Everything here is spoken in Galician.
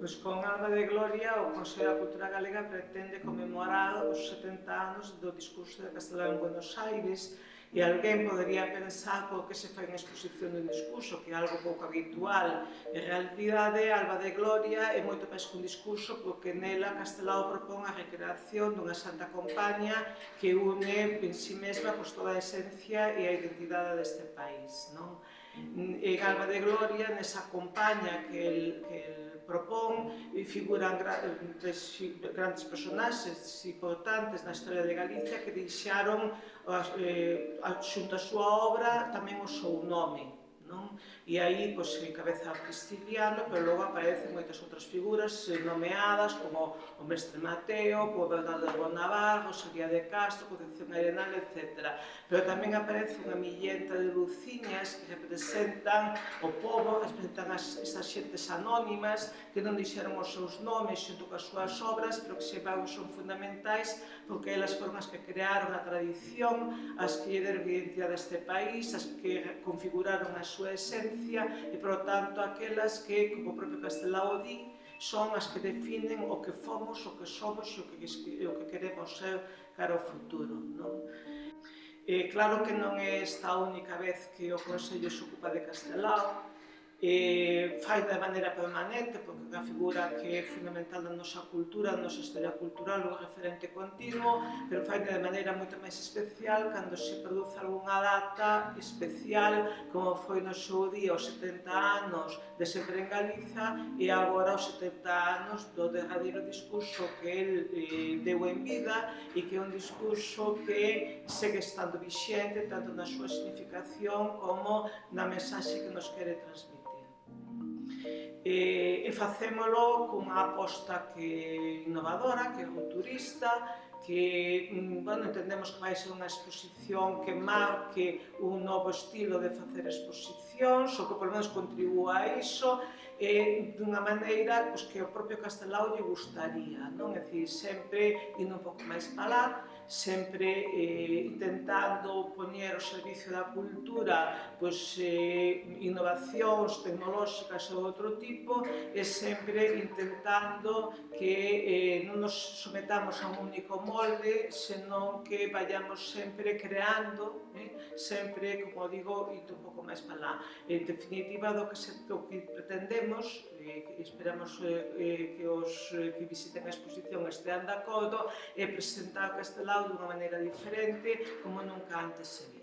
Pois con Alba de Gloria, o Consello da Cultura Galega pretende conmemorar os 70 anos do discurso de Castelao en Buenos Aires, e alguén podería pensar por que se fai unha exposición dun discurso, que é algo pouco habitual. En realidade, Alba de Gloria é moito máis que un discurso, porque nela Castelao propón a recreación dunha santa compaña que une en si mesma pois, toda a esencia e a identidade deste país, non? En Alba de Gloria, nesa compaña que el propón, figuran grandes personaxes importantes na historia de Galicia que deixaron xunto a súa obra tamén o seu nome, non? E aí, pois, encabeza Prisciliano, pero logo aparecen moitas outras figuras nomeadas, como o Mestre Mateo, como Bernardo de Navarro, Xavier de Castro, Concepción Arenal, etc. Pero tamén aparece unha millenta de luciñas que representan o povo, representan esas xentes anónimas que non dixeron os seus nomes xunto coas súas obras, pero que sempre son fundamentais porque elas foron as que crearon a tradición, as que lle deron identidade a este país, as que configuraron a súa esencia e, por tanto, aquelas que, como o propio Castelao di, son as que definen o que fomos, o que somos e o que queremos ser cara ao futuro, non? Claro que non é esta a única vez que o Consello se ocupa de Castelao, fai de maneira permanente, porque é unha figura que é fundamental na nosa cultura, na nosa historia cultural, un referente continuo, pero fai de maneira moito máis especial cando se produce algunha data especial, como foi no seu día os 70 anos de Sempre en Galiza e agora os 70 anos do derradeiro discurso que el deu en vida e que é un discurso que segue estando vixente tanto na súa significación como na mensaxe que nos quere transmitir. E facémolo cunha aposta que innovadora, que é rupturista, que bueno, entendemos que vai ser unha exposición que marque un novo estilo de facer exposicións, ou que polo menos contribúa a iso, dunha maneira pois, que o propio Castelao lle gustaría, non? É dicir, sempre indo un pouco máis para lá, sempre intentando poñer ao servicio da cultura pois, innovacións tecnolóxicas ou outro tipo e sempre intentando que non nos sometamos a un único molde, senón que vayamos sempre creando, sempre, como digo, indo un pouco máis para lá. En definitiva, do que pretendemos, esperamos que os que visiten a exposición estean de acordo, é presentar o Castelao dunha maneira diferente, como nunca antes se viu.